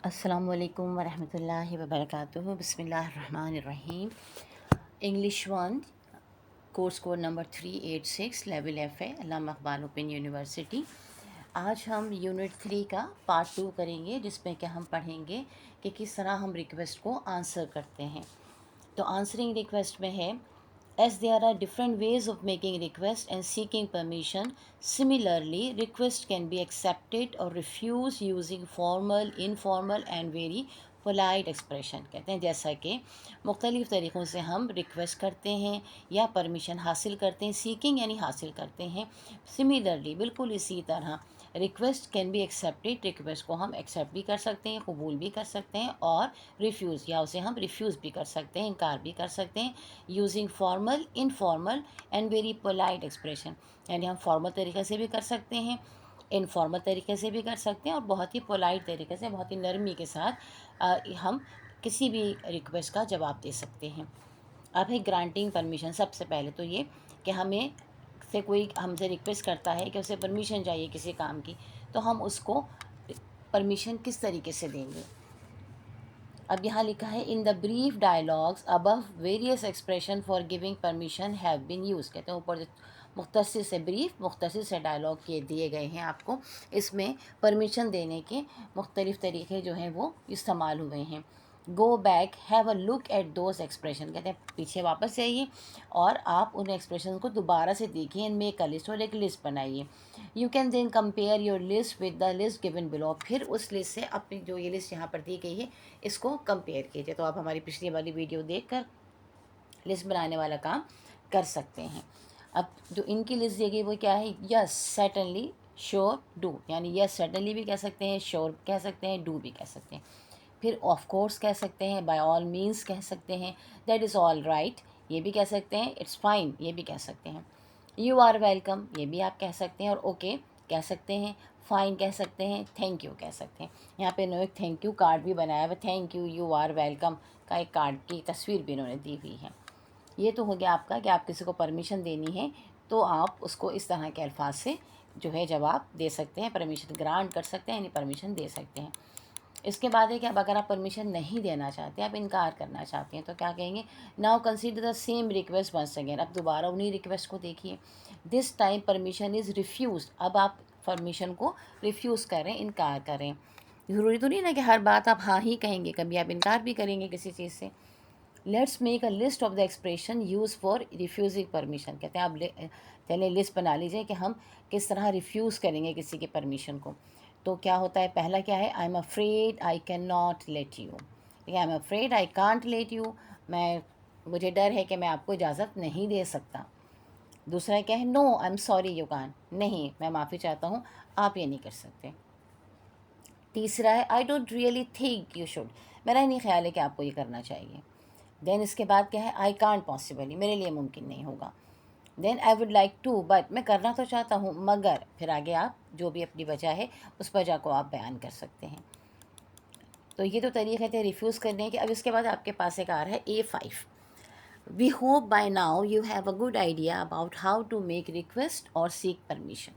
अस्सलामुअलैकुम वरहमतुल्लाहि वबरकातुहू। बिस्मिल्लाहिर्रहमानिर्रहीम। English 1, course code number 386, level F है, अल्लामा इक़बाल ओपन यूनिवर्सिटी। आज हम यूनिट 3 का पार्ट 2 करेंगे, जिसमें कि हम पढ़ेंगे कि किस तरह हम रिक्वेस्ट को आंसर करते हैं। तो आंसरिंग रिक्वेस्ट में है, as there are different ways of making request and seeking permission, similarly request can be accepted or refused using formal, informal and very polite expression. कहते हैं जैसा कि मुख्तलिफ़ तरीक़ों से हम रिक्वेस्ट करते हैं या परमिशन हासिल करते हैं, सीकिंग यानी हासिल करते हैं। सिमिलरली बिल्कुल इसी तरह request can be accepted, request को हम एक्सेप्ट भी कर सकते हैं, कबूल भी कर सकते हैं, और रिफ्यूज़ या उसे हम रिफ्यूज़ भी कर सकते हैं, इनकार भी कर सकते हैं, using formal, informal and very polite expression. यानी हम फॉर्मल तरीक़े से भी कर सकते हैं, इनफॉर्मल तरीके से भी कर सकते हैं, और बहुत ही पोलाइट तरीके से, बहुत ही नरमी के साथ हम किसी भी रिक्वेस्ट का जवाब दे सकते हैं। अब है ग्रांटिंग परमिशन। सबसे पहले तो ये कि हमें से कोई हमसे रिक्वेस्ट करता है कि उसे परमिशन चाहिए किसी काम की, तो हम उसको परमिशन किस तरीके से देंगे। अब यहाँ लिखा है, in the brief dialogues above various expressions for giving permission have been use. कहते हैं ऊपर मुख्तसर से ब्रीफ, मुख्तसर से डायलॉग के दिए गए हैं आपको, इसमें परमिशन देने के मुख्तलिफ़ तरीक़े जो हैं वो इस्तेमाल हुए हैं। Go back, have a look at those expression. कहते हैं पीछे वापस जाइए और आप उन एक्सप्रेशन को दोबारा से देखिए, एंड मेक अ लिस्ट, और एक लिस्ट बनाइए। You can then compare your list with the list given below. फिर उस लिस्ट से अपनी जो ये लिस्ट यहाँ पर दी गई है इसको कंपेयर कीजिए। तो आप हमारी पिछली वाली वीडियो देखकर लिस्ट बनाने वाला काम कर सकते हैं। अब जो इनकी लिस्ट दी गई वो क्या है, यस, सर्टेनली, श्योर, डू। यानी यस सर्टेनली भी कह सकते हैं, श्योर कह सकते हैं, डू भी कह सकते हैं। फिर ऑफ कोर्स कह सकते हैं, बाय ऑल मीन्स कह सकते हैं, दैट इज़ ऑल राइट ये भी कह सकते हैं, इट्स फाइन ये भी कह सकते हैं, यू आर वेलकम ये भी आप कह सकते हैं, और ओके कह सकते हैं, फाइन कह सकते हैं, थैंक यू कह सकते हैं। यहाँ पे इन्होंने एक थैंक यू कार्ड भी बनाया हुआ, thank you, you are welcome का एक कार्ड की तस्वीर भी इन्होंने दी हुई है। ये तो हो गया आपका कि आप किसी को परमिशन देनी है तो आप उसको इस तरह के अल्फाज से जो है जवाब दे सकते हैं, परमिशन ग्रांट कर सकते हैं, यानी परमिशन दे सकते हैं। इसके बाद है कि अब अगर आप परमिशन नहीं देना चाहते, आप इनकार करना चाहते हैं, तो क्या कहेंगे, now consider the same request once again. अब दोबारा उन्हीं रिक्वेस्ट को देखिए, this time permission is refuse. अब आप परमिशन को रिफ्यूज़ करें, इनकार करें। ज़रूरी तो नहीं ना कि हर बात आप हाँ ही कहेंगे, कभी आप इनकार भी करेंगे किसी चीज़ से। Let's make a list of the expression use for refusing permission. कहते हैं आप पहले लिस्ट बना लीजिए कि हम किस तरह रिफ्यूज़ करेंगे किसी के परमिशन को। तो क्या होता है, पहला क्या है, I am afraid I can not let you. I am afraid I can't let you, मुझे डर है कि मैं आपको इजाज़त नहीं दे सकता। दूसरा क्या है, no I am sorry you can't, नहीं मैं माफ़ी चाहता हूँ आप ये नहीं कर सकते। तीसरा है, I don't really think you should, मेरा ही नहीं ख्याल है कि आपको ये करना चाहिए। देन इसके बाद क्या है, आई कांट पॉसिबली, मेरे लिए मुमकिन नहीं होगा। Then I would like to but, मैं करना तो चाहता हूँ मगर, फिर आगे आप जो भी अपनी वजह है उस वजह को आप बयान कर सकते हैं। तो ये तो तरीक़े थे रिफ्यूज़ करने के। अब इसके बाद आपके पास एक आ रहा है A5। We hope by now you have a good idea about how to make request और सीक परमिशन।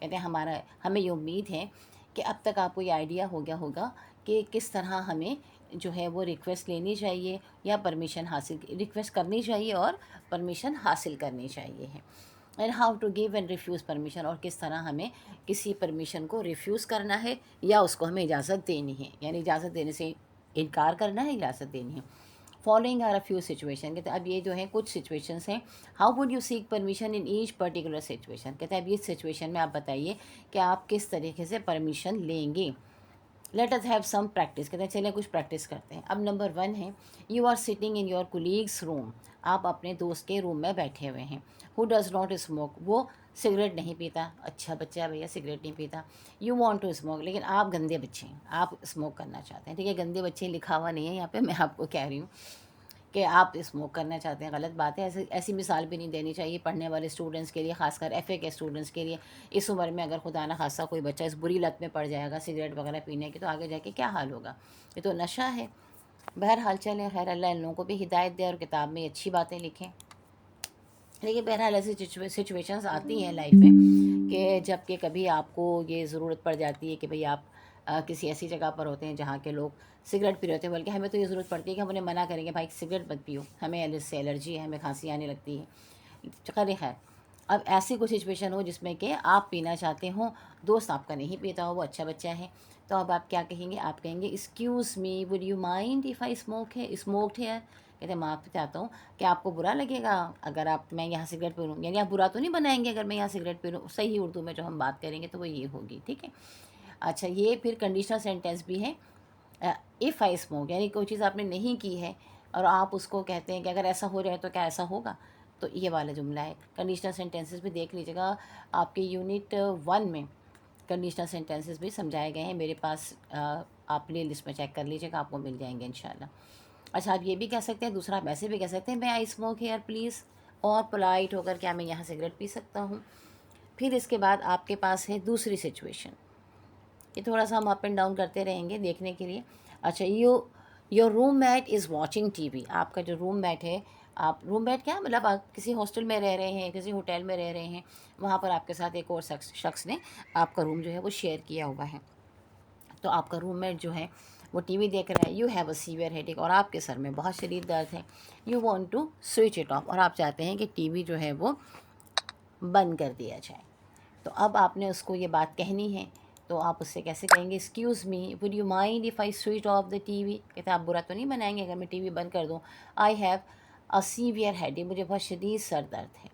कहते हैं हमें ये उम्मीद है कि अब तक आपको ये आइडिया हो गया होगा कि किस तरह हमें जो है वो रिक्वेस्ट लेनी चाहिए या परमिशन हासिल, रिक्वेस्ट करनी चाहिए और परमिशन हासिल करनी चाहिए है, and how to give and refuse permission, और किस तरह हमें किसी परमिशन को रिफ्यूज़ करना है या उसको हमें इजाज़त देनी है, यानी इजाज़त देने से इनकार करना है, इजाज़त देनी है। Following are a few situation. कहते हैं अब ये जो है कुछ सिचुएशंस हैं, how would you seek permission in each particular situation. कहते हैं अब इस सिचुएशन में आप बताइए कि आप किस तरीके से परमिशन लेंगे। Let us have some practice. कहते हैं चलिए कुछ प्रैक्टिस करते हैं। अब नंबर 1 है, you are sitting in your colleagues room. आप अपने दोस्त के रूम में बैठे हुए हैं। हु डज़ नॉट स्मोक, वो सिगरेट नहीं पीता, अच्छा बच्चा है भैया सिगरेट नहीं पीता। यू वॉन्ट टू स्मोक, लेकिन आप गंदे बच्चे हैं, आप स्मोक करना चाहते हैं। ठीक है, गंदे बच्चे लिखा हुआ नहीं है यहाँ पे, मैं आपको कह रही हूँ कि आप स्मोक करना चाहते हैं, गलत बात है। ऐसी मिसाल भी नहीं देनी चाहिए पढ़ने वाले स्टूडेंट्स के लिए, खासकर एफ़ए के स्टूडेंट्स के लिए। इस उम्र में अगर खुदा ना खासा कोई बच्चा इस बुरी लत में पड़ जाएगा सिगरेट वगैरह पीने की, तो आगे जाके क्या हाल होगा, ये तो नशा है। बहरहाल चलें, खैर अल्लाह इन लोगों को भी हिदायत दे और किताब में अच्छी बातें लिखें। लेकिन बहरहाल ऐसी सिचुएशंस आती हैं लाइफ में कि जब कि कभी आपको ये ज़रूरत पड़ जाती है कि भाई आप किसी ऐसी जगह पर होते हैं जहाँ के लोग सिगरेट पी रहे होते हैं, बल्कि हमें तो ये ज़रूरत पड़ती है कि हम उन्हें मना करेंगे भाई सिगरेट मत पियो, हमें इससे एलर्जी है, हमें खांसी आने लगती है। खैर खैर, अब ऐसी कोई सिचुएशन हो जिसमें कि आप पीना चाहते हो, दोस्त आपका नहीं पीता हो, वो अच्छा बच्चा है, तो अब आप क्या कहेंगे? आप कहेंगे excuse me would you mind if I smoked here. कहते हैं माफ़ी चाहता हूँ, क्या आपको बुरा लगेगा अगर मैं यहाँ सिगरेट पी लूँ? यानी आप बुरा तो नहीं बनाएंगे अगर मैं यहाँ सिगरेट पी लूँ? सही उर्दू में जो हम बात करेंगे तो वो ये होगी, ठीक है। अच्छा, ये फिर कंडीशनल सेंटेंस भी है। इफ़ आई स्मोक, यानी कोई चीज़ आपने नहीं की है और आप उसको कहते हैं कि अगर ऐसा हो जाए तो क्या ऐसा होगा, तो ये वाला जुमला है। कंडीशनल सेंटेंसेस भी देख लीजिएगा, आपके यूनिट 1 में कंडीशनल सेंटेंसेस भी समझाए गए हैं मेरे पास। आप प्ले लिस्ट में चेक कर लीजिएगा, आपको मिल जाएंगे इंशाल्लाह। अच्छा, आप ये भी कह सकते हैं, दूसरा आप ऐसे भी कह सकते हैं, मैं आई स्मोक हेयर प्लीज़, और पोलाइट होकर क्या मैं यहाँ सिगरेट पी सकता हूँ। फिर इसके बाद आपके पास है दूसरी सिचुएशन, ये थोड़ा सा हम अप एंड डाउन करते रहेंगे देखने के लिए। अच्छा, your room mate is watching TV. आपका जो रूम मेट है, आप रूम मेट क्या मतलब, आप किसी हॉस्टल में रह रहे हैं, किसी होटल में रह रहे हैं, वहाँ पर आपके साथ एक और शख्स ने आपका रूम जो है वो शेयर किया हुआ है। तो आपका रूममेट जो है वो टीवी देख रहा है। You have a severe headache, और आपके सर में बहुत शदीद दर्द है। You want to switch it off, और आप चाहते हैं कि टीवी जो है वो बंद कर दिया जाए। तो अब आपने उसको ये बात कहनी है, तो आप उससे कैसे कहेंगे? Excuse me would you mind if I switch off the TV. कहते हैं आप बुरा तो नहीं बनाएंगे अगर मैं टीवी बंद कर दूँ? I have a severe headache, मुझे बहुत शदीद सर दर्द है।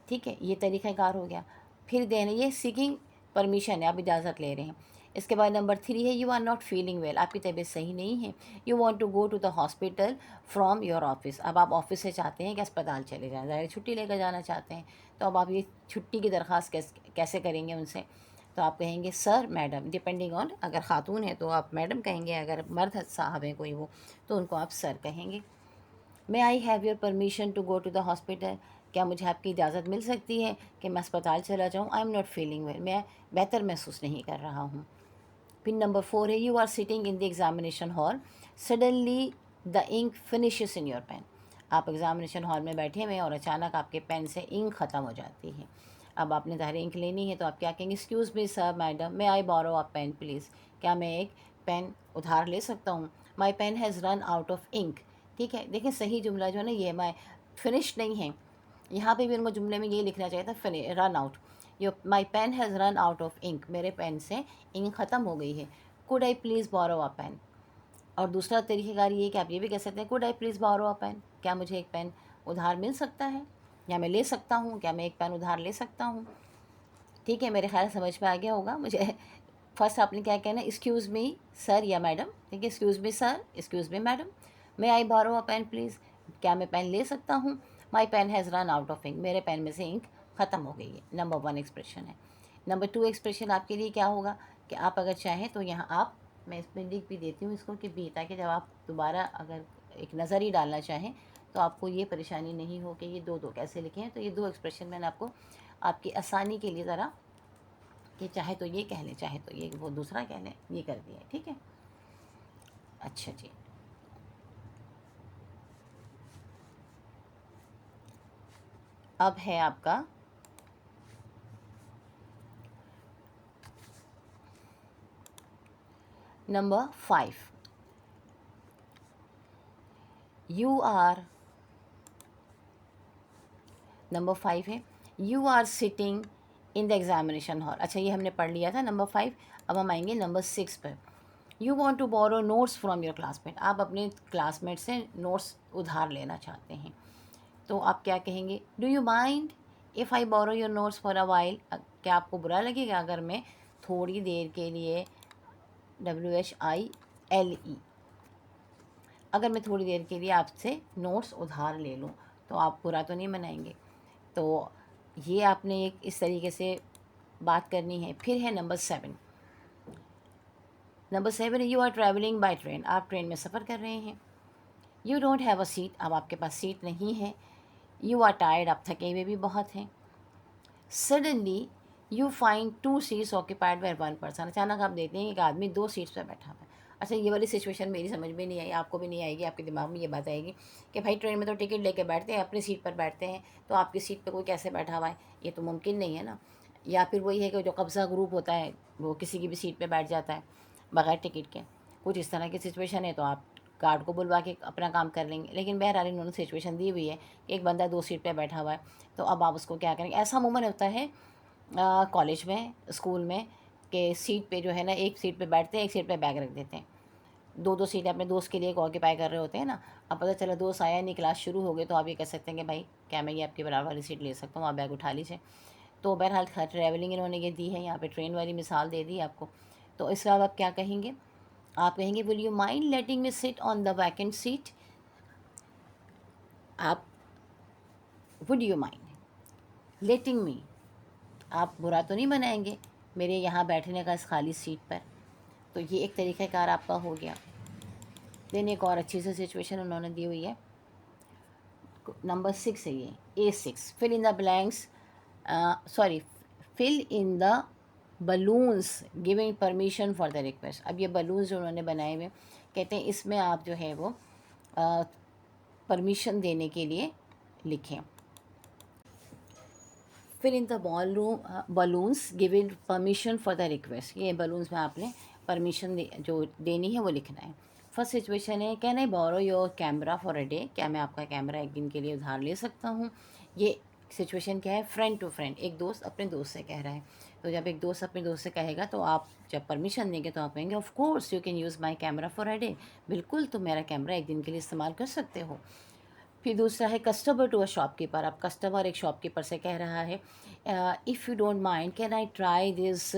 ठीक है, ये तरीक़ाकार हो गया। फिर देना, ये सीकिंग परमिशन है, आप इजाज़त ले रहे हैं। इसके बाद नंबर 3 है, you are not feeling well, आपकी तबीयत सही नहीं है। You want to go to the hospital from your office, अब आप ऑफिस से चाहते हैं कि अस्पताल चले जाएँ, ज़ाहिर छुट्टी लेकर जाना चाहते हैं। तो अब आप ये छुट्टी की दरख्वास्त कैसे करेंगे उनसे? तो आप कहेंगे सर, मैडम, डिपेंडिंग ऑन, अगर ख़ातून है तो आप मैडम कहेंगे, अगर मर्द साहब हैं कोई वो तो उनको आप सर कहेंगे। May I have your permission to go to the hospital, क्या मुझे आपकी इजाज़त मिल सकती है कि मैं अस्पताल चला जाऊँ? I am not feeling well, मैं बेहतर महसूस नहीं कर रहा हूँ। फिर नंबर 4 है, you are sitting in the examination hall, suddenly the ink finishes in your pen. आप एग्जामिनेशन हॉल में बैठे हुए हैं और अचानक आपके पेन से इंक ख़त्म हो जाती है। अब आपने ज़ाहिर इंक लेनी है, तो आप क्या कहेंगे? Excuse me sir, madam, may I borrow a pen please, क्या मैं एक पेन उधार ले सकता हूँ? My pen has run out of ink. ठीक है, देखें सही जुमला जो है ना, ये माई फिनिश नहीं है, यहाँ पे भी उनको जुमले में ये लिखना चाहिए था run out. Yo my pen has run out of ink, मेरे पेन से इंक ख़त्म हो गई है। Could I please borrow a pen. और दूसरा तरीक़ेकार ये है कि आप ये भी कह सकते हैं, could I please borrow a pen, क्या मुझे एक पेन उधार मिल सकता है, या मैं ले सकता हूँ, क्या मैं एक पेन उधार ले सकता हूँ? ठीक है, मेरे ख्याल समझ में आ गया होगा मुझे। फर्स्ट आपने क्या कहना है? एक्सक्यूज़ मी सर या मैडम, ठीक है, excuse me sir, excuse me madam, may I borrow a pen please, क्या मैं पेन ले सकता हूँ? My pen has run out of ink, मेरे पेन में से इंक ख़त्म हो गई है। नंबर 1 एक्सप्रेशन है। नंबर 2 एक्सप्रेशन आपके लिए क्या होगा कि आप अगर चाहें तो यहाँ आप, मैं इसमें लिख भी देती हूँ इसको कि बी, ताकि जब आप दोबारा अगर एक नज़र ही डालना चाहें तो आपको ये परेशानी नहीं हो कि ये दो कैसे लिखे हैं। तो ये 2 एक्सप्रेशन मैंने आपको आपकी आसानी के लिए ज़रा, कि चाहे तो ये कह लें, चाहे तो ये वो दूसरा कह लें, ये कर दिया है, ठीक है। अच्छा जी, अब है आपका नंबर 5। यू आर, नंबर 5 है, you are sitting in the examination hall. अच्छा, ये हमने पढ़ लिया था नंबर 5। अब हम आएंगे नंबर 6 पर। You want to borrow notes from your classmate, आप अपने क्लासमेट से नोट्स उधार लेना चाहते हैं। तो आप क्या कहेंगे? Do you mind if I borrow your notes for a while, क्या आपको बुरा लगेगा अगर मैं थोड़ी देर के लिए, WHILE, अगर मैं थोड़ी देर के लिए आपसे नोट्स उधार ले लूँ, तो आप बुरा तो नहीं मनाएंगे? तो ये आपने एक इस तरीके से बात करनी है। फिर है नंबर 7। नंबर 7 है, you are travelling by train, आप ट्रेन में सफ़र कर रहे हैं। You don't have a seat, अब आपके पास सीट नहीं है। यू आर टायर्ड, आप थके हुए भी बहुत हैं। Suddenly you find 2 seats occupied by 1 person, अचानक आप देखते हैं कि एक आदमी 2 सीट्स पर बैठा हुआ है। अच्छा, ये वाली सिचुएशन मेरी समझ में नहीं आई, आपको भी नहीं आएगी, आपके दिमाग में ये बात आएगी कि भाई ट्रेन में तो टिकट लेके बैठते हैं, अपनी सीट पर बैठते हैं, तो आपकी सीट पर कोई कैसे बैठा हुआ है? ये तो मुमकिन नहीं है ना। या फिर वही है कि जो कब्ज़ा ग्रुप होता है वो किसी की भी सीट पे बैठ जाता है बगैर टिकट के, कुछ इस तरह की सिचुएशन है तो आप गार्ड को बुलवा के अपना काम कर लेंगे। लेकिन बहरहाल इन्होंने सिचुएशन दी हुई है कि एक बंदा 2 सीट पे बैठा हुआ है, तो अब आप उसको क्या करेंगे। ऐसा अमूमन होता है कॉलेज में, स्कूल में, कि सीट पे जो है ना, एक सीट पे बैठते हैं, एक सीट पे बैग रख देते हैं, दो दो सीटें अपने दोस्त के लिए ऑक्यूपाई कर रहे होते हैं ना। अब पता चला दोस्त आया नहीं, क्लास शुरू हो गई, तो आप ये कह सकते हैं कि भाई क्या मैं ये आपकी बराबर वाली सीट ले सकता हूँ, आप बैग उठा लीजिए। तो बहरहाल ट्रैवलिंग इन्होंने ये दी है, यहाँ पे ट्रेन वाली मिसाल दे दी आपको। तो इसके बाद आप क्या कहेंगे, आप कहेंगे will you mind letting me sit on the vacant seat. आप वुड यू माइंड लेटिंग मी, आप बुरा तो नहीं बनाएंगे मेरे यहाँ बैठने का इस खाली सीट पर। तो ये एक तरीक़ाकार आपका हो गया। देन एक और अच्छी सी सिचुएशन उन्होंने दी हुई है, नंबर 6 है ये, A6, fill in the blanks, sorry, fill in the balloons giving permission for the request. अब ये बलून्स जो उन्होंने बनाए हुए कहते हैं इसमें आप जो है वो परमिशन देने के लिए लिखें। फिर in the balloons giving permission for the request, ये बलून्स में आपने परमिशन जो देनी है वो लिखना है। फर्स्ट सिचुएशन है, can I borrow your camera for a day, क्या मैं आपका कैमरा एक दिन के लिए उधार ले सकता हूँ। ये सिचुएशन क्या है, फ्रेंड टू फ्रेंड, एक दोस्त अपने दोस्त से कह रहा है। तो जब एक दोस्त अपने दोस्त से कहेगा तो आप जब परमिशन देंगे तो आप कहेंगे of course you can use my camera for a day, बिल्कुल तुम मेरा कैमरा एक दिन के लिए इस्तेमाल कर सकते हो। फिर दूसरा है कस्टमर टू अ शॉपकीपर, अब कस्टमर एक शॉपकीपर से कह रहा है if you don't mind can I try this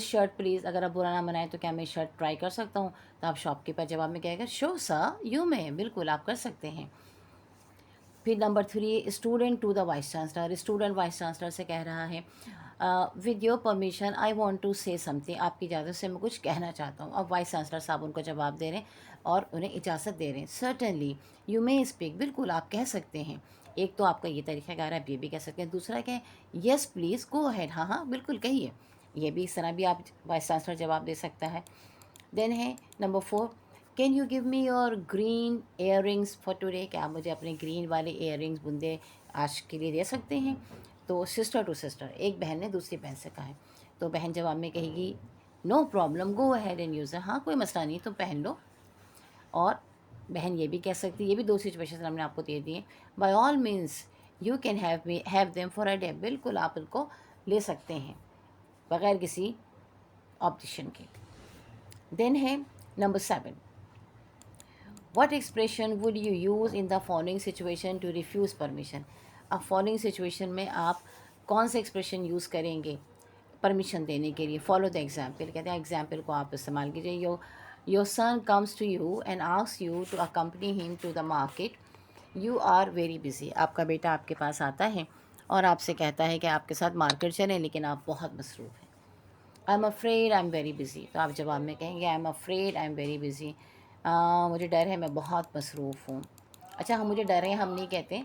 shirt please, अगर आप बुरा ना बनाएं तो क्या मैं शर्ट ट्राई कर सकता हूँ। तो आप शॉपकीपर जवाब में कहेगा शो सर यू में, बिल्कुल आप कर सकते हैं। फिर number 3, student to the vice chancellor, student vice chancellor से कह रहा है with your permission I want to say something, आपकी इजाज़त से मैं कुछ कहना चाहता हूँ। अब वाइस चांसलर साहब उनको जवाब दे रहे हैं और उन्हें इजाज़त दे रहे हैं। सर्टनली यू मे स्पीक, बिल्कुल आप कह सकते हैं। एक तो आपका ये तरीक़ाकार है, आप ये भी कह सकते हैं। दूसरा क्या है, येस प्लीज़ गो अहेड, हाँ हाँ बिल्कुल कहिए, ये भी इस तरह भी आप वाइस चांसलर जवाब दे सकता है। देन है number 4, can you give me your green air rings for today, क्या आप मुझे अपने ग्रीन वाले एयर रिंग्स बूंदे आज के लिए दे सकते हैं। तो सिस्टर टू सिस्टर, एक बहन ने दूसरी बहन से कहा है, तो बहन जवाब में कहेगी no problem go ahead and use, हाँ कोई मसला नहीं तुम पहन लो। और बहन ये भी कह सकती है, ये भी 2 सिचुएशन हमने आपको दे दिए, by all means you can have them for a day, बिल्कुल आप उनको ले सकते हैं बगैर किसी ऑब्जेक्शन के। देन है number 7, what expression would you use in the following situation to refuse permission. अब फॉलोइंग सिचुएशन में आप कौन से एक्सप्रेशन यूज़ करेंगे परमिशन देने के लिए। फॉलो द एग्जाम्पल, कहते हैं एग्जाम्पल को आप इस्तेमाल कीजिए। Your son comes to you and asks you to accompany him to the market, you are very busy, आपका बेटा आपके पास आता है और आपसे कहता है कि आपके साथ मार्केट चलें, लेकिन आप बहुत मसरूफ़ हैं। I am afraid I am very busy, तो आप जवाब में कहेंगे I am afraid I am very busy, मुझे डर है मैं बहुत मसरूफ़ हूँ। अच्छा, हम मुझे डर है हम नहीं कहते,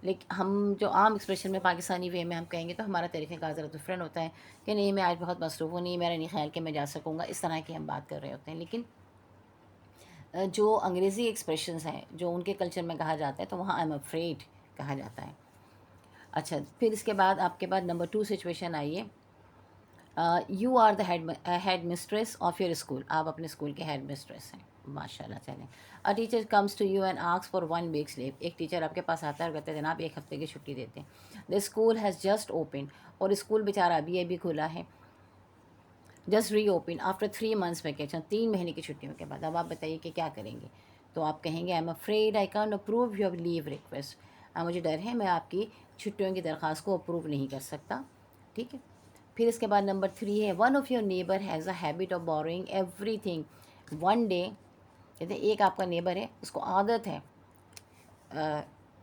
लेकिन हम जो आम एक्सप्रेशन में पाकिस्तानी वे में हम कहेंगे तो हमारा तरीक़ाकार ज़रा डिफरेंट होता है कि नहीं मैं आज बहुत मसरूफ़ हूँ, नहीं मेरा नहीं ख्याल कि मैं जा सकूँगा, इस तरह की हम बात कर रहे होते हैं। लेकिन जो अंग्रेज़ी एक्सप्रेशंस हैं जो उनके कल्चर में कहा जाता है तो वहाँ आई एम अफ्रेड कहा जाता है। अच्छा, फिर इसके बाद आपके पास नंबर 2 सिचुएशन आई है, you are the head mistress of your school, आप अपने स्कूल के हेड मिस्ट्रेस हैं, माशाल्लाह। चलें, a teacher comes to you and asks for 1 weeks leave, एक टीचर आपके पास आता है और कहते हैं जनाब 1 हफ्ते की छुट्टी देते हैं। The school has just open, और स्कूल बेचारा अभी खुला है, जस्ट री ओपन आफ्टर 3 मंथ्स वैकेशन, 3 महीने की छुट्टियों के बाद। अब आप बताइए कि क्या करेंगे। तो आप कहेंगे I am afraid I can approve your leave request, मुझे डर है मैं आपकी छुट्टियों की दरख्वास्त को अप्रूव नहीं कर सकता। ठीक है, फिर इसके बाद नंबर 3 है, one of your neighbour has a habit of borrowing every thing one day, कहते हैं एक आपका नेबर है उसको आदत है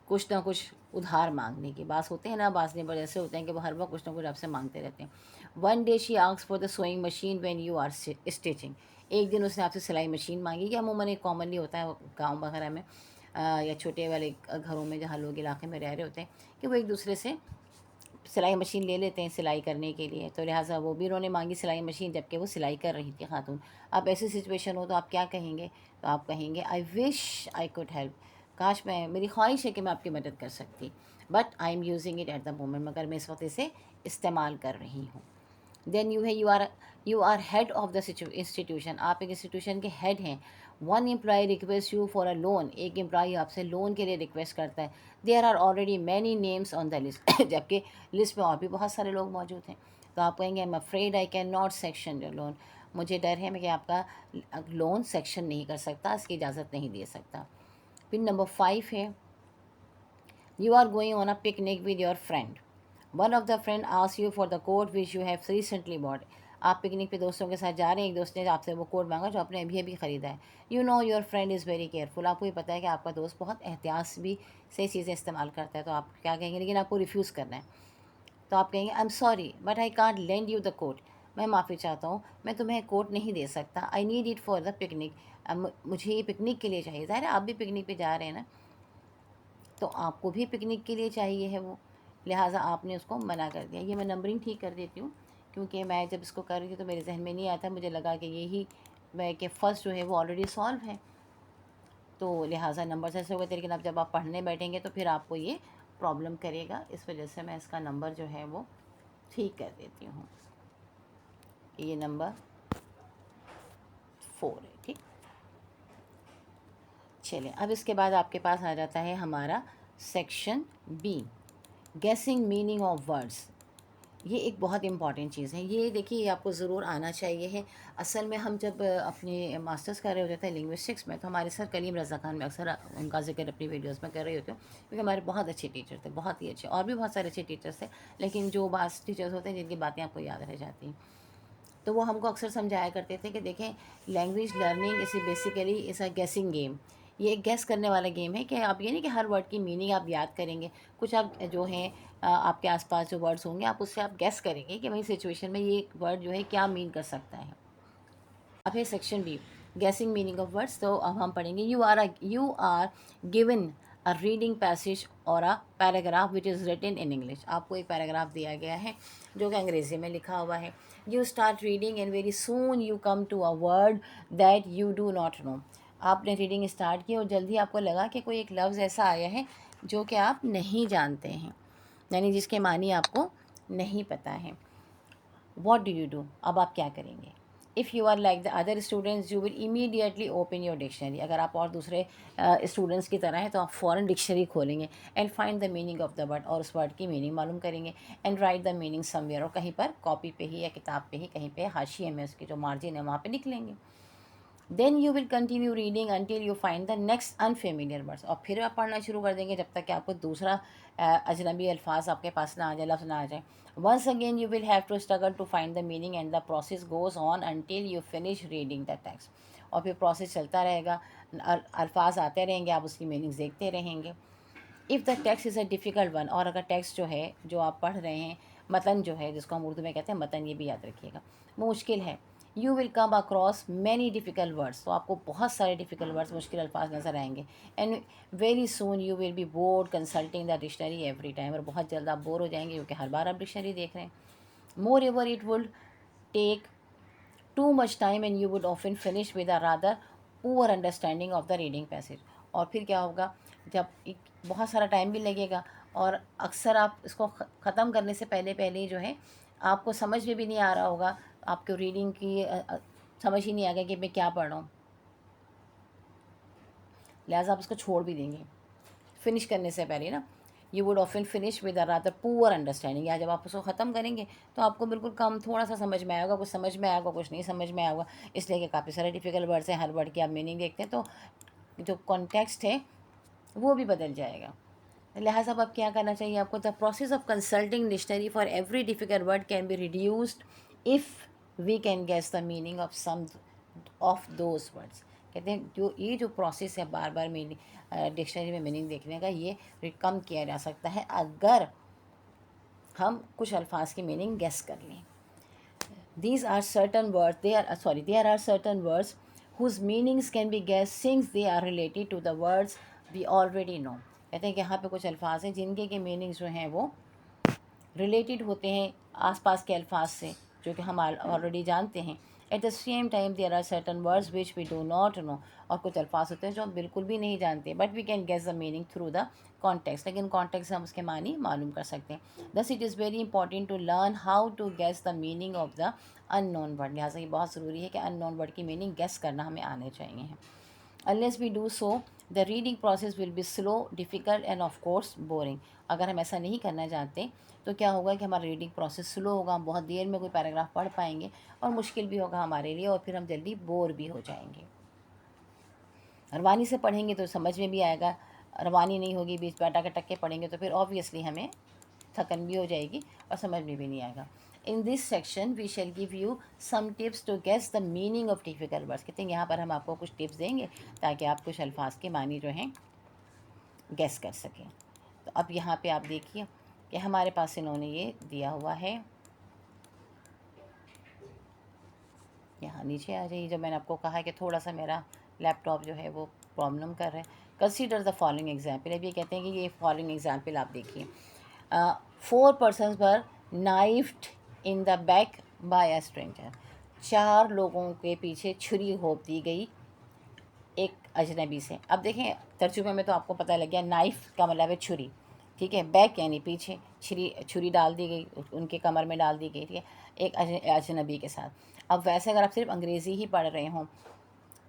कुछ ना कुछ उधार मांगने की। बात होते हैं ना, बास नेबर ऐसे होते हैं कि वो हर वक्त कुछ ना कुछ आपसे मांगते रहते हैं। One day she asks for the sewing machine when you are stitching, एक दिन उसने आपसे सिलाई मशीन मांगी, कि अमूमन एक कॉमनली होता है गाँव वगैरह में या छोटे वाले घरों में जहाँ लोग इलाके में रह रहे होते हैं कि वो एक दूसरे से सिलाई मशीन ले लेते हैं सिलाई करने के लिए, तो लिहाजा वो भी उन्होंने मांगी सिलाई मशीन जबकि वो सिलाई कर रही थी खातून। अब ऐसी सिचुएशन हो तो आप क्या कहेंगे, तो आप कहेंगे I wish I could help, काश मैं, मेरी ख्वाहिश है कि मैं आपकी मदद कर सकती। But I am using it at the moment, मगर मैं इस वक्त इसे इस्तेमाल कर रही हूँ। Then you are head of the institution, आप एक इंस्टीट्यूशन के हेड हैं। One employ request you for a loan, एक एम्प्लॉय आपसे लोन के लिए रिक्वेस्ट करता है। There are already many names on the list, जबकि लिस्ट में और भी बहुत सारे लोग मौजूद हैं। तो आप कहेंगे I am afraid I can not section your loan, मुझे डर है मैं कि आपका लोन सेक्शन नहीं कर सकता, इसकी इजाज़त नहीं दे सकता। फिर नंबर 5 है, you are going on a picnic with your friend, one of the friend ask you for the coat which you have recently bought, आप पिकनिक पे दोस्तों के साथ जा रहे हैं, एक दोस्त ने आपसे वो कोट मांगा जो आपने अभी अभी ख़रीदा है। You know your friend is very careful, आपको ये पता है कि आपका दोस्त बहुत एहतियात भी से चीज़ें इस्तेमाल करता है, तो आप क्या कहेंगे, लेकिन आपको रिफ्यूज़ करना है। तो आप कहेंगे I am sorry but I can't lend you the coat, मैं माफ़ी चाहता हूँ, मैं तुम्हें कोट नहीं दे सकता। I need it for the picnic, मुझे ये पिकनिक के लिए चाहिए। ज़ाहिर है आप भी पिकनिक पे जा रहे हैं ना, तो आपको भी पिकनिक के लिए चाहिए है वो, लिहाजा आपने उसको मना कर दिया। ये मैं नंबरिंग ठीक कर देती हूँ, क्योंकि मैं जब इसको कर रही थी तो मेरे जहन में नहीं आया था, मुझे लगा कि यही मैं कि फ़र्स्ट जो है वो ऑलरेडी सॉल्व है, तो लिहाजा नंबर ऐसे होगा। लेकिन अब जब आप पढ़ने बैठेंगे तो फिर आपको ये प्रॉब्लम करेगा, इस वजह से मैं इसका नंबर जो है वो ठीक कर देती हूँ। ये नंबर 4 है, ठीक। चलिए अब इसके बाद आपके पास आ जाता है हमारा section B, guessing meaning of words. ये एक बहुत इंपॉर्टेंट चीज़ है, ये देखिए ये आपको ज़रूर आना चाहिए है। असल में हम जब अपने मास्टर्स कर रहे होते थे लिंग्विस्टिक्स में, तो हमारे सर कलीम रज़ा खान में अक्सर उनका जिक्र अपनी वीडियोस में कर रहे होते हैं, क्योंकि हमारे बहुत अच्छे टीचर थे, बहुत ही अच्छे, और भी बहुत सारे अच्छे टीचर्स थे, लेकिन जो बास टीचर्स होते हैं जिनकी बातें आपको याद रह जाती हैं, तो वो हमको अक्सर समझाया करते थे कि देखें, लैंग्वेज लर्निंग इस बेसिकली इज़ अ गेसिंग गेम। ये एक गेस करने वाला गेम है कि आप ये नहीं कि हर वर्ड की मीनिंग आप याद करेंगे, कुछ आप जो हैं आपके आसपास जो वर्ड्स होंगे आप उससे आप गेस करेंगे कि भाई सिचुएशन में ये वर्ड जो है क्या मीन कर सकता है। अब है section B, guessing meaning of words. तो अब हम पढ़ेंगे, you are given a reading passage और a paragraph which is written in English, आपको एक पैराग्राफ दिया गया है जो कि अंग्रेज़ी में लिखा हुआ है। You start reading and very soon you come to a word that you do not know, आपने रीडिंग स्टार्ट की और जल्दी आपको लगा कि कोई एक लफ्ज़ ऐसा आया है जो कि आप नहीं जानते हैं, यानी जिसके मानी आपको नहीं पता है। वॉट डू यू डू, अब आप क्या करेंगे। If you are like the other students you will immediately open your dictionary, अगर आप और दूसरे स्टूडेंट्स की तरह हैं तो आप फ़ौरन डिक्शनरी खोलेंगे, and find the meaning of the word, और उस वर्ड की मीनिंग मालूम करेंगे, and right the meaning somewhere, और कहीं पर कॉपी पे ही या किताब पे ही कहीं पे हाशिए में उसकी जो मार्जिन है वहाँ पे निकलेंगे। Then you will continue reading until you find the next unfamiliar words, और फिर आप पढ़ना शुरू कर देंगे जब तक कि आपको दूसरा अजनबी अल्फाज आपके पास ना आ जाए, लफ्ज़ ना आ जाए। Once again you will have to struggle to find the meaning and the process goes on until you finish reading the text, और फिर प्रोसेस चलता रहेगा, अल्फाज आते रहेंगे, आप उसकी मीनिंग्स देखते रहेंगे। If the text is a difficult one, और अगर टेक्स्ट जो है जो आप पढ़ रहे हैं, मतन जो है जिसको हम उर्दू में कहते हैं मतन, ये भी याद रखिएगा, वो मुश्किल है। You will come across many difficult words, तो आपको बहुत सारे डिफ़िकल्ट वर्ड्स, मुश्किल अल्फाज नज़र आएंगे। And very soon you will be board consulting the dictionary every time, और बहुत जल्द आप बोर हो जाएंगे क्योंकि हर बार आप डिक्शनरी देख रहे हैं। Moreover it would take too much time and you would often finish with a rather poor understanding of the reading passage, और फिर क्या होगा, जब एक बहुत सारा टाइम भी लगेगा, और अक्सर आप इसको ख़त्म करने से पहले पहले ही जो है आपको समझ में भी नहीं आ रहा होगा, आपको रीडिंग की समझ ही नहीं आएगा कि मैं क्या पढ़ रहा हूँ, लिहाजा आप इसको छोड़ भी देंगे फिनिश करने से पहले ना। You would often finish with a rather poor understanding, या जब आप उसको ख़त्म करेंगे तो आपको बिल्कुल कम थोड़ा सा समझ में आएगा, कुछ समझ में आएगा कुछ नहीं समझ में आएगा, इसलिए कि काफ़ी सारे डिफ़िकल्ट वर्ड्स हैं, हर वर्ड की आप मीनिंग देखते हैं तो जो कॉन्टेक्स्ट है वो भी बदल जाएगा। लिहाजा अब क्या करना चाहिए आपको, the process of consulting dictionary for every difficult word can be reduced if we can guess the meaning of some of those words, कहते हैं जो ये जो प्रोसेस है बार बार मीनिंग डिक्शनरी में मीनिंग देखने का, ये कम किया जा सकता है अगर हम कुछ अल्फाज की मीनिंग गेस कर लें। These are certain words, there are certain words whose meanings can be guessed since they are related to the words we already know, कहते हैं कि यहाँ पे कुछ अल्फाज हैं जिनके के मीनिंग्स जो हैं वो रिलेटेड होते हैं आसपास के अल्फाज से जो कि हम ऑलरेडी जानते हैं। At the same time there are certain words which we do not know, और कुछ अल्फाज होते हैं जो हम बिल्कुल भी नहीं जानते, but we can guess the meaning through the context, लेकिन कॉन्टेक्स्ट से हम उसके मानी मालूम कर सकते हैं। Thus it is very important to learn how to guess the meaning of the unknown word. लिहाजा ये बहुत ज़रूरी है कि अननोन वर्ड की मीनिंग गेस करना हमें आने चाहिए। Unless we do so, the reading process will be slow, difficult and of course boring. अगर हम ऐसा नहीं करना चाहते तो क्या होगा कि हमारा रीडिंग प्रोसेस स्लो होगा, हम बहुत देर में कोई पैराग्राफ पढ़ पाएंगे और मुश्किल भी होगा हमारे लिए, और फिर हम जल्दी बोर भी हो जाएंगे। रवानी से पढ़ेंगे तो समझ में भी आएगा, रवानी नहीं होगी, बीच में अटक अटक के पढ़ेंगे तो फिर ऑब्वियसली हमें थकन भी हो जाएगी और समझ में भी नहीं आएगा। In this section we shall give you some tips to guess the meaning of difficult words. कहते हैं यहाँ पर हम आपको कुछ टिप्स देंगे ताकि आप कुछ अल्फाज के मानी जो हैं गेस कर सकें। तो अब यहाँ पे आप देखिए कि हमारे पास इन्होंने ये दिया हुआ है, यहाँ नीचे आ जाइए। जो मैंने आपको कहा है कि थोड़ा सा मेरा लैपटॉप जो है वो प्रॉब्लम कर रहा है। Consider the following example. अब ये कहते हैं कि ये फॉलोइंग एग्जाम्पल आप देखिए। 4 persons were knifed in the back by a stranger. 4 लोगों के पीछे छुरी घोंप दी गई एक अजनबी से। अब देखें तर्जुमे में तो आपको पता लग गया, नाइफ़ का मतलब है छुरी, ठीक है। बैक यानी पीछे, छुरी डाल दी गई, उनके कमर में डाल दी गई, ठीक है, एक अजनबी के साथ। अब वैसे अगर आप सिर्फ अंग्रेज़ी ही पढ़ रहे हों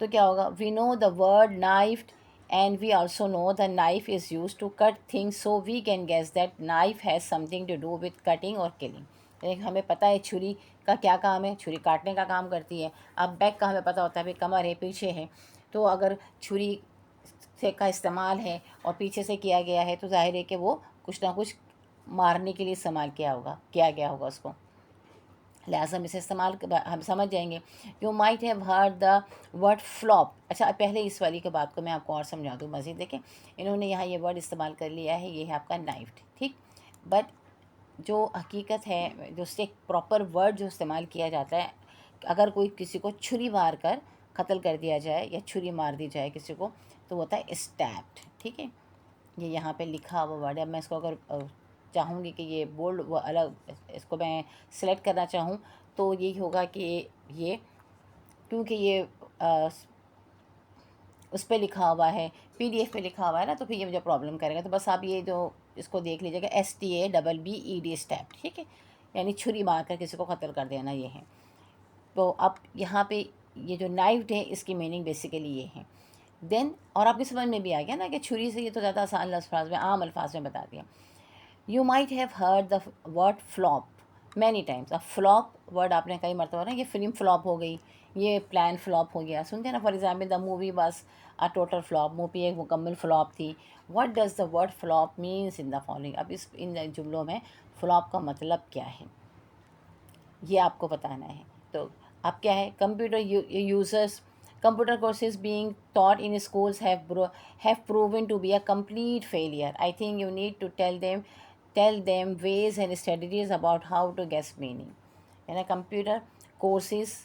तो क्या होगा, we know the word knifed and we also know the knife is use to cut things, so we can guess that knife has something to do with cutting और किलिंग। हमें पता है छुरी का क्या काम है, छुरी काटने का काम करती है। अब बैक का हमें पता होता है भाई कमर है, पीछे है, तो अगर छुरी से का इस्तेमाल है और पीछे से किया गया है तो जाहिर है कि वो कुछ ना कुछ मारने के लिए इस्तेमाल किया गया होगा उसको, लिहाजा हम इसे इस्तेमाल हम समझ जाएंगे। You might have heard the word flop. अच्छा पहले इस वाली की बात को मैं आपको और समझा दूँ मज़ीद। देखें इन्होंने यहाँ ये वर्ड इस्तेमाल कर लिया है, ये है आपका नाइफ्ड, ठीक, बट जो हकीकत है, जो उससे प्रॉपर वर्ड जो इस्तेमाल किया जाता है, अगर कोई किसी को छुरी मार कर कत्ल कर दिया जाए या छुरी मार दी जाए किसी को तो होता है स्टैब्ड, ठीक है। ये यहाँ पे लिखा हुआ वर्ड है। अब मैं इसको अगर चाहूँगी कि ये बोल्ड वो अलग, इसको मैं सिलेक्ट करना चाहूँ तो यही होगा कि ये क्योंकि ये उस पर लिखा हुआ है, PDF पे लिखा हुआ है ना, तो फिर ये मुझे प्रॉब्लम करेगा। तो बस आप ये जो इसको देख लीजिएगा, STABBED स्टैप, ठीक है, यानी छुरी मार कर किसी को कत्ल कर देना, ये है। तो अब यहाँ पे ये जो नाइफ्ड है इसकी मीनिंग बेसिकली ये है। देन और आपकी समझ में भी आ गया ना कि छुरी से, ये तो ज़्यादा आसान अल्फाज में, आम अल्फाज में बता दिया। You might have heard the word flop many times. अब फ्लॉप वर्ड आपने कई मरतबा ना, ये फिल्म फ्लॉप हो गई, ये प्लान फ्लॉप हो गया, सुनते हैं ना। फॉर एग्जाम्पल द मूवी बस अ टोटल फ्लॉप, मूवी एक मुकम्मल फ्लॉप थी। What does the word flop means in the following. अब इन जुमलों में फ्लॉप का मतलब क्या है ये आपको बताना है। तो अब क्या है, computer users, computer courses being taught in schools have proven to be a complete failure. I think you need to tell them ways and strategies about how to guess meaning. है ना, computer courses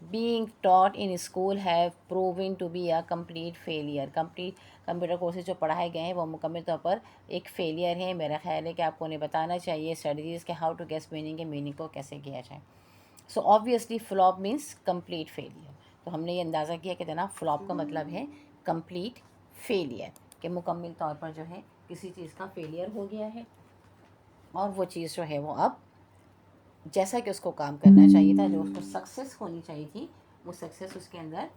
being taught in school have proven to be a complete failure. Computer courses जो पढ़ाए गए हैं वो मुकम्मल तौर पर एक फेलियर है। मेरा ख्याल है कि आपको उन्हें बताना चाहिए स्ट्रेटजीज़ के हाउ टू गेस मीनिंग के, मीनिंग को कैसे किया जाए। So obviously flop means complete failure. तो हमने ये अंदाज़ा किया कि जनाब फ्लॉप का मतलब है कंप्लीट फेलियर, कि मुकम्मल तौर पर जो है किसी चीज़ का फेलियर हो गया है और वो चीज़ जो है वो अब जैसा कि उसको काम करना चाहिए था, जो उसको सक्सेस होनी चाहिए थी, वो सक्सेस उसके अंदर।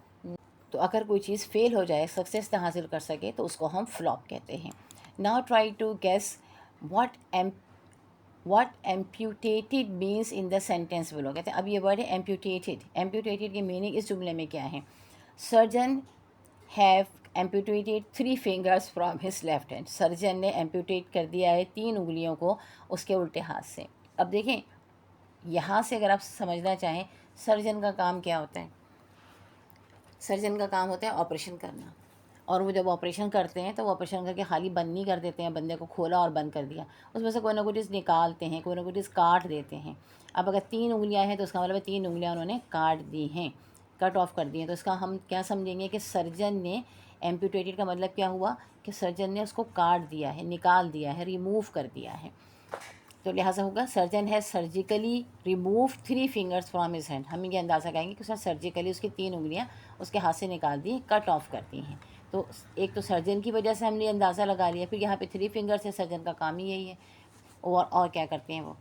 तो अगर कोई चीज़ फेल हो जाए, सक्सेस ना हासिल कर सके, तो उसको हम फ्लॉप कहते हैं। Now try to guess what amputated means in the sentence below. कहते हैं अब ये वर्ड है एम्प्यूटेटेड। एम्प्यूटेटेड की मीनिंग इस जुमले में क्या है, surgeon have amputated 3 fingers from his left hand. Surgeon ने एम्प्यूटेट कर दिया है 3 उंगलियों को उसके उल्टे हाथ से। अब देखें यहाँ से अगर आप समझना चाहें सर्जन का काम क्या होता है, सर्जन का काम होता है ऑपरेशन करना, और वो जब ऑपरेशन करते हैं तो वो ऑपरेशन करके खाली बंद नहीं कर देते हैं, बंदे को खोला और बंद कर दिया, उसमें से कोई ना कोई चीज़ निकालते हैं, कोई ना कोई चीज़ काट देते हैं। अब अगर 3 उंगलियां हैं तो उसका मतलब 3 उंगलियां उन्होंने काट दी हैं, कट ऑफ कर दी हैं। तो इसका हम क्या समझेंगे कि सर्जन ने, एम्प्यूटेटेड का मतलब क्या हुआ कि सर्जन ने उसको काट दिया है, निकाल दिया है, रिमूव कर दिया है। तो लिहाजा होगा सर्जन है surgically remove 3 fingers from his hand. हम ये अंदाज़ा करेंगे कि उसने सर्जिकली उसकी 3 उंगलियां उसके हाथ से निकाल दी, कट ऑफ कर दी हैं। तो एक तो सर्जन की वजह से हमने ये अंदाज़ा लगा लिया, फिर यहाँ पे 3 फिंगर्स है, सर्जन का काम ही यही है। और क्या करते हैं वो,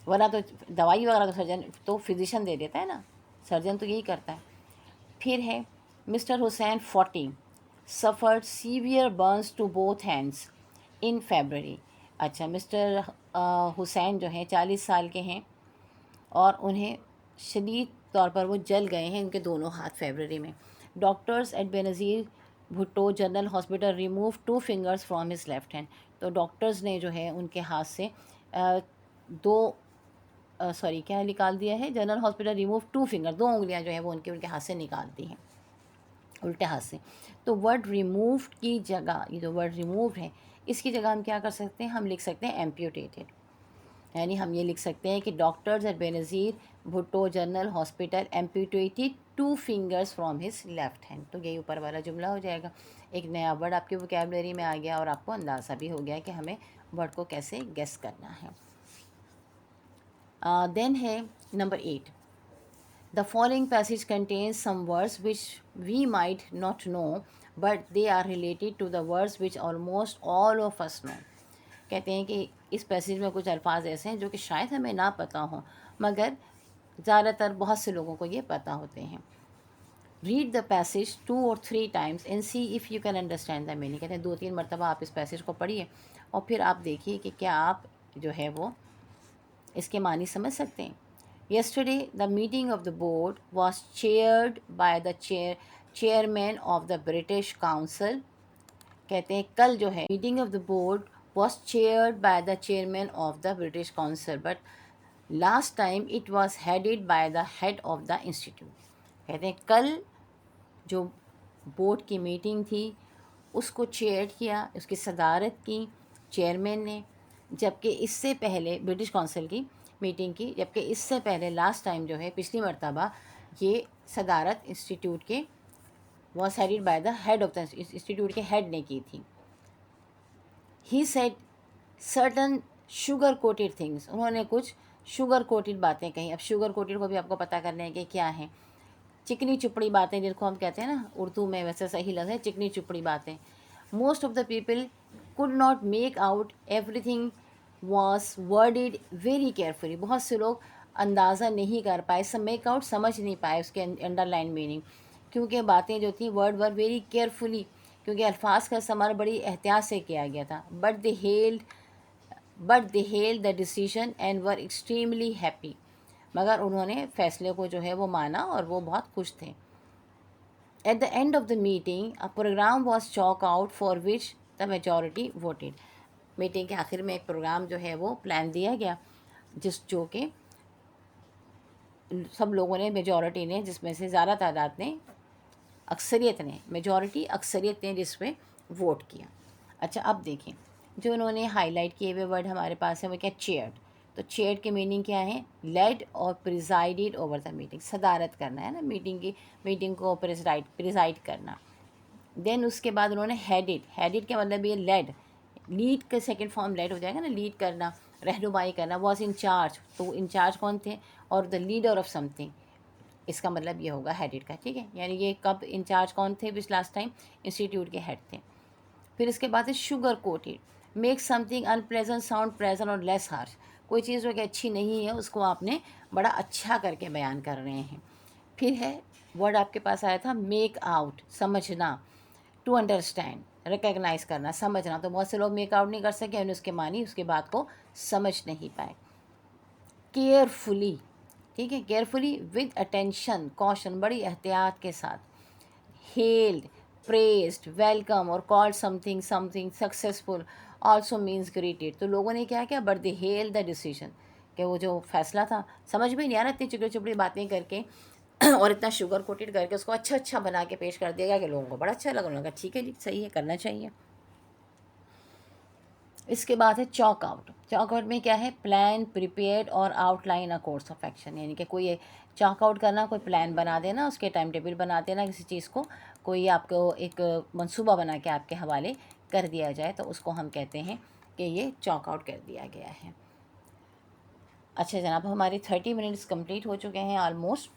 वरना तो दवाई वगैरह तो सर्जन तो फिजिशियन दे देता है ना, सर्जन तो यही करता है। फिर है Mister Hussain 40 suffered severe burns to both hands in February. अच्छा, मिस्टर हुसैन जो हैं 40 साल के हैं और उन्हें शदीद तौर पर वो जल गए हैं उनके दोनों हाथ फरवरी में। Doctors at Benazir Bhutto General Hospital remove 2 fingers from his left hand. तो डॉक्टर्स ने जो है उनके हाथ से दो क्या निकाल दिया है, जनरल हॉस्पिटल रिमूव 2 फिंगर, 2 उंगलियां जो है वो उनके हाथ से निकाल दी हैं उल्टे हाथ से। तो वर्ड रिमूव की जगह, ये जो वर्ड रिमूव है इसकी जगह हम क्या कर सकते हैं, हम लिख सकते हैं एम्प्यूटेटेड। यानी हम ये लिख सकते हैं कि doctors at Benazir Bhutto General Hospital amputated 2 fingers from his left hand. तो यही ऊपर वाला जुमला हो जाएगा। एक नया वर्ड आपके वोकैबुलरी में आ गया और आपको अंदाज़ा भी हो गया कि हमें वर्ड को कैसे गेस करना है। देन है number 8, the following passage contains some words which we might not know but they are related to the words which almost all of us know. कहते हैं कि इस पैसेज में कुछ अल्फाज ऐसे हैं जो कि शायद हमें ना पता हो मगर ज़्यादातर बहुत से लोगों को ये पता होते हैं। Read the passage 2 or 3 times and C if you can understand the meaning. कहते हैं 2-3 मरतबा आप इस पैसेज को पढ़िए और फिर आप देखिए कि क्या आप जो है वो इसके मानी समझ सकते हैं। Yesterday the meeting of the board was chaired by the chairman of the British Council। कहते हैं कल जो है meeting of the board was chaired by the chairman of the British Council but last time it was headed by the head of the institute। कहते हैं कल जो board की मीटिंग थी उसको चेयर किया, उसकी सदारत की चेयरमैन ने, जबकि इससे पहले ब्रिटिश काउंसिल की मीटिंग की, जबकि इससे पहले लास्ट टाइम जो है पिछली मरतबा ये सदारत इंस्टीट्यूट के was headed by the head of the institute के हेड ने की थी। He said certain sugar coated things. उन्होंने कुछ शुगर कोटेड बातें कही। अब शुगर कोटेड को भी आपको पता करने हैं कि क्या है। चिकनी चुपड़ी बातें जिनको हम कहते हैं ना उर्दू में, वैसे सही लफ्ज़ है चिकनी चुपड़ी बातें। Most of the people could not make out everything was worded very carefully. बहुत से लोग अंदाज़ा नहीं कर पाए, सब मेक आउट समझ नहीं पाए उसके अंडरलाइन मीनिंग, क्योंकि बातें जो थी वर्ड वर वेरी केयरफुली, क्योंकि अल्फाज का इस्तेमाल बड़ी एहतियात से किया गया था। But they held the decision and were extremely happy. मगर उन्होंने फ़ैसले को जो है वो माना और वो बहुत खुश थे। At the end of the meeting a programme was chalk out for which the majority voted. Meeting के आखिर में एक प्रोग्राम जो है वो प्लान दिया गया जो कि सब लोगों ने, मेजॉरिटी ने, जिसमें से ज़्यादा तादाद ने, अक्सरियत ने, मेजॉरिटी अक्सरियत ने जिसमें वोट किया। अच्छा, अब देखें जो उन्होंने हाईलाइट किए हुए वर्ड हमारे पास है वो क्या, चेयर्ड। तो चेयर्ड के मीनिंग क्या है, लेड और प्रिजाइडेड ओवर द मीटिंग। सदारत करना है ना मीटिंग को प्रिजाइड करना। देन उसके बाद उन्होंने हेडेड का मतलब ये लीड का सेकंड फॉर्म लेड हो जाएगा ना, लीड करना, रहनुमाई करना। वॉज इन चार्ज, तो इंचार्ज कौन थे, और द लीडर ऑफ समथिंग, इसका मतलब ये होगा हेडेड का। ठीक है, यानी ये कब इंचार्ज कौन थे, विच लास्ट टाइम इंस्टीट्यूट के हेड थे। फिर इसके बाद है sugar coated, make something unpleasant sound pleasant और लेस हार्श। कोई चीज़ जो कि अच्छी नहीं है उसको आपने बड़ा अच्छा करके बयान कर रहे हैं। फिर है वर्ड आपके पास आया था मेक आउट, समझना, टू अंडरस्टैंड, रिकग्नाइज करना, समझना। तो बहुत से लोग मेक आउट नहीं कर सके और उसके मानी उसके बात को समझ नहीं पाए। केयरफुली, ठीक है, केयरफुली विद अटेंशन कॉशन, बड़ी एहतियात के साथ। हेल्ड, प्रेस्ड, वेलकम और called something successful also means greeted. तो लोगों ने क्या किया, but they hail the decision, कि वो जो फैसला था समझ में नहीं आ रहा, इतनी चुपड़ी चुपड़ी बातें करके और इतना शुगर कोटेड करके उसको अच्छा बना के पेश कर दिया गया कि लोगों को बड़ा अच्छा लगा। उन्होंने कहा ठीक है जी, सही है, करना चाहिए। इसके बाद है चॉक आउट। चॉक आउट में क्या है, प्लान, प्रिपेयर्ड और outline a course of action. यानी कि कोई चॉक आउट करना, कोई प्लान बना देना, उसके टाइम टेबल बना देना, किसी चीज़ को कोई आपको एक मंसूबा बना के आपके हवाले कर दिया जाए तो उसको हम कहते हैं कि ये चॉक आउट कर दिया गया है। अच्छा जनाब, हमारे 30 मिनट्स कंप्लीट हो चुके हैं ऑलमोस्ट।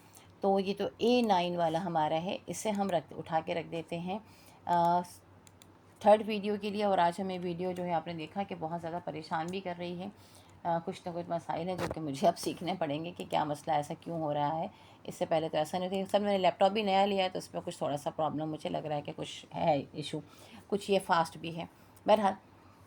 तो ये तो A9 वाला हमारा है, इसे हम उठा के रख देते हैं थर्ड वीडियो के लिए। और आज हमें वीडियो जो है आपने देखा कि बहुत ज़्यादा परेशान भी कर रही है। कुछ ना कुछ मसाइल हैं जो कि मुझे अब सीखने पड़ेंगे कि क्या मसला, ऐसा क्यों हो रहा है। इससे पहले तो ऐसा नहीं था। सर मैंने लैपटॉप भी नया लिया है तो उसमें कुछ थोड़ा सा प्रॉब्लम मुझे लग रहा है कि कुछ है इशू, कुछ ये फास्ट भी है। बहरहाल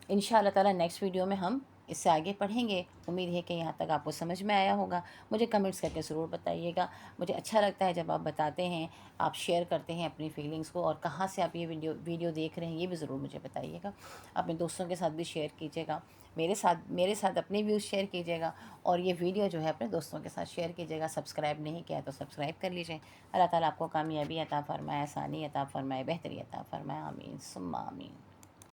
इंशाअल्लाह ताला नेक्स्ट वीडियो में हम इससे आगे पढ़ेंगे। उम्मीद है कि यहाँ तक आपको समझ में आया होगा। मुझे कमेंट्स करके ज़रूर बताइएगा। मुझे अच्छा लगता है जब आप बताते हैं, आप शेयर करते हैं अपनी फीलिंग्स को, और कहाँ से आप ये वीडियो देख रहे हैं ये भी ज़रूर मुझे बताइएगा। अपने दोस्तों के साथ भी शेयर कीजिएगा, मेरे साथ अपने व्यूज़ शेयर कीजिएगा, और ये वीडियो जो है अपने दोस्तों के साथ शेयर कीजिएगा। सब्सक्राइब नहीं किया तो सब्सक्राइब कर लीजिए। अल्लाह ताला आपको कामयाबी अता फ़रमाए, आसानी अता फ़रमाए, बेहतरी अता फ़रमाए। आमीन सुम्मा आमीन।